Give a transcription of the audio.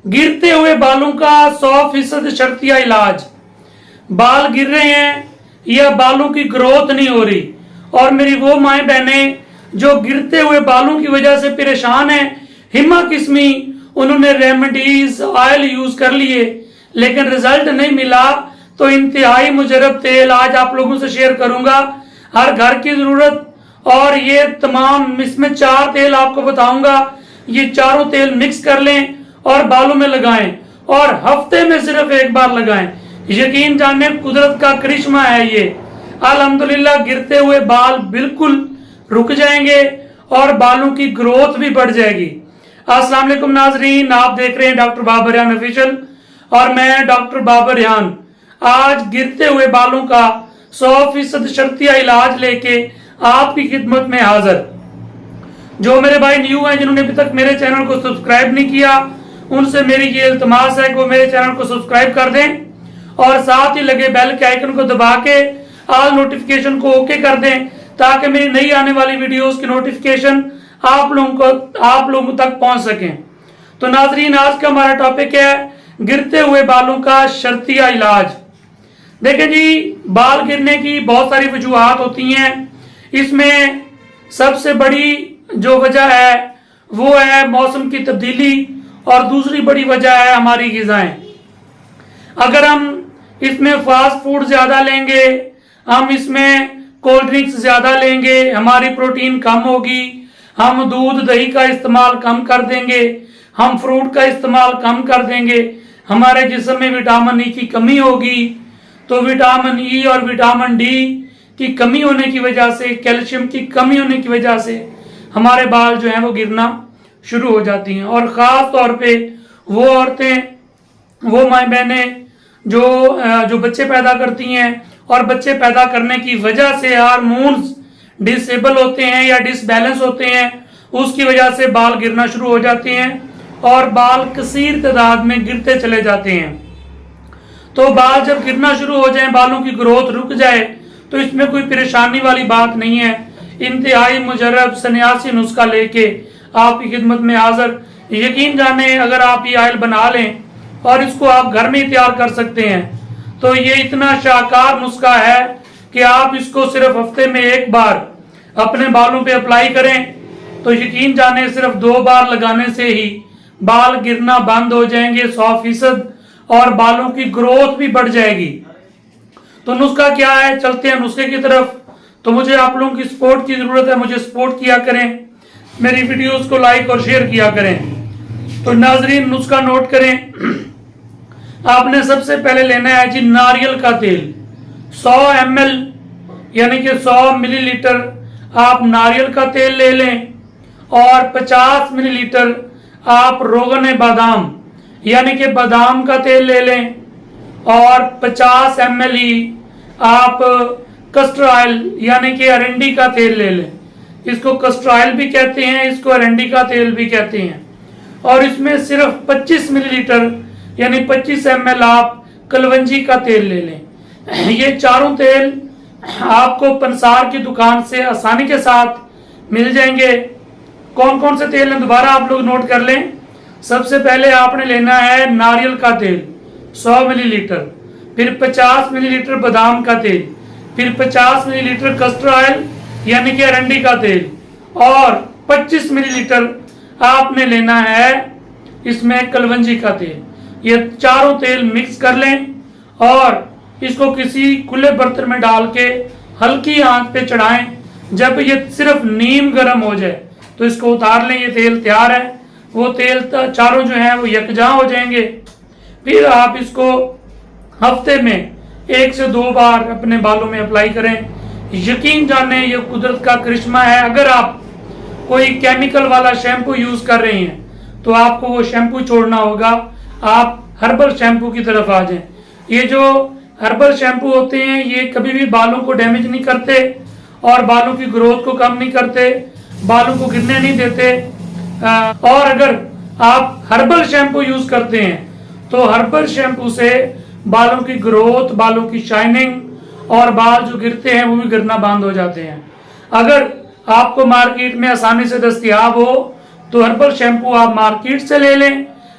गिरते हुए बालों का 100% शर्तिया इलाज। बाल गिर रहे हैं या बालों की ग्रोथ नहीं हो रही, और मेरी वो माएँ बहनें जो गिरते हुए बालों की वजह से परेशान हैं, हिम्मा किस्मी उन्होंने रेमेडीज ऑयल यूज कर लिए लेकिन रिजल्ट नहीं मिला, तो इंतहाई मुजरब तेल आज आप लोगों से शेयर करूंगा, हर घर की जरूरत। और ये तमाम इसमें 4 तेल आपको बताऊंगा, ये चारों तेल मिक्स कर लें और बालों में लगाएं और हफ्ते में सिर्फ एक बार लगाएं। यकीन जाने कुदरत का करिश्मा है ये। अल्हम्दुलिल्लाह गिरते हुए बाल बिल्कुल रुक जाएंगे और बालों की ग्रोथ भी बढ़ जाएगी। अस्सलाम वालेकुम नाजरीन, आप देख रहे हैं डॉक्टर बाबर रेहान ऑफिशियल और मैं डॉक्टर बाबर रेहान आज गिरते हुए बालों का 100% शर्तिया इलाज लेके आपकी खिदमत में हाजिर। जो मेरे भाई न्यू हैं, जिन्होंने अभी तक मेरे चैनल को सब्सक्राइब नहीं किया, उनसे मेरी ये इल्तमास है कि वो मेरे चैनल को सब्सक्राइब कर दें और साथ ही लगे बेल के आइकन को दबा के ऑल नोटिफिकेशन को ओके कर दें, ताकि मेरी नई आने वाली वीडियोस की नोटिफिकेशन आप लोगों तक पहुंच सके। तो नाजरीन, आज का हमारा टॉपिक है गिरते हुए बालों का शर्तिया इलाज। देखें जी, बाल गिरने की बहुत सारी वजूहात होती हैं। इसमें सबसे बड़ी जो वजह है वो है मौसम की तब्दीली, और दूसरी बड़ी वजह है हमारी ग़िज़ाएं। अगर हम इसमें फास्ट फूड ज़्यादा लेंगे, हम इसमें कोल्ड ड्रिंक्स ज़्यादा लेंगे, हमारी प्रोटीन कम होगी, हम दूध दही का इस्तेमाल कम कर देंगे, हम फ्रूट का इस्तेमाल कम कर देंगे, हमारे जिस्म में विटामिन ई की कमी होगी। तो विटामिन ई और विटामिन डी की कमी होने की वजह से, कैल्शियम की कमी होने की वजह से हमारे बाल जो हैं वो गिरना शुरू हो जाती हैं। और ख़ास तौर पे वो औरतें, वो माँ बहनें जो बच्चे पैदा करती हैं और बच्चे पैदा करने की वजह से हार्मोन्स डिसेबल होते हैं या डिसबैलेंस होते हैं, उसकी वजह से बाल गिरना शुरू हो जाते हैं और बाल कसीर तादाद में गिरते चले जाते हैं। तो बाल जब गिरना शुरू हो जाए, बालों की ग्रोथ रुक जाए, तो इसमें कोई परेशानी वाली बात नहीं है। इंतहाई मुजरब सन्यासी नुस्खा लेके आपकी खिदमत में हाजिर। यकीन जाने, अगर आप ये ऑयल बना लें और इसको आप घर में ही तैयार कर सकते हैं, तो ये इतना शाहकार नुस्खा है कि आप इसको सिर्फ हफ्ते में एक बार अपने बालों पे अप्लाई करें, तो यकीन जाने सिर्फ 2 बार लगाने से ही बाल गिरना बंद हो जाएंगे 100%, और बालों की ग्रोथ भी बढ़ जाएगी। तो नुस्खा क्या है, चलते हैं नुस्खे की तरफ। तो मुझे आप लोगों की सपोर्ट की जरूरत है, मुझे सपोर्ट किया करें, मेरी वीडियोस को लाइक और शेयर किया करें। तो नाजरीन, नुस्खा नोट करें। आपने सबसे पहले लेना है जी नारियल का तेल। 100 ml यानी कि 100 मिलीलीटर आप नारियल का तेल ले लें, और 50 मिलीलीटर आप रोगन बादाम यानी कि बादाम का तेल ले लें, और 50 ml ही आप कस्टर ऑयल यानी कि अरंडी का तेल ले लें। इसको कस्टर ऑयल भी कहते हैं, इसको अरंडी का तेल भी कहते हैं। और इसमें सिर्फ 25 मिलीलीटर यानी 25 ml आप कलवंजी का तेल ले लें। ये चारों तेल आपको पंसार की दुकान से आसानी के साथ मिल जाएंगे। कौन कौन से तेल हैं दोबारा आप लोग नोट कर लें। सबसे पहले आपने लेना है नारियल का तेल 100 मिलीलीटर, फिर 50 मिलीलीटर बादाम का तेल, फिर 50 मिलीलीटर कस्टर ऑयल यानी कि अरंडी का तेल, और 25 मिलीलीटर आपने लेना है इसमें कलवंजी का तेल। ये चारों तेल मिक्स कर लें और इसको किसी खुले बर्तन में डाल के हल्की आंच पे चढ़ाएं। जब ये सिर्फ नीम गर्म हो जाए तो इसको उतार लें। ये तेल तैयार है। वो तेल चारों जो है वो यकजा हो जाएंगे। फिर आप इसको हफ्ते में 1 से 2 बार अपने बालों में अप्लाई करें। यकीन जाने, ये कुदरत का करिश्मा है। अगर आप कोई केमिकल वाला शैम्पू यूज कर रहे हैं तो आपको वो शैम्पू छोड़ना होगा, आप हर्बल शैम्पू की तरफ आ जाएं। ये जो हर्बल शैम्पू होते हैं ये कभी भी बालों को डैमेज नहीं करते और बालों की ग्रोथ को कम नहीं करते, बालों को गिरने नहीं देते। और अगर आप हर्बल शैम्पू यूज करते हैं तो हर्बल शैम्पू से बालों की ग्रोथ, बालों की शाइनिंग और बाल जो गिरते हैं वो भी गिरना बंद हो जाते हैं। अगर आपको मार्केट में आसानी से दस्तयाब हो तो हर्बल शैम्पू आप मार्केट से ले लें।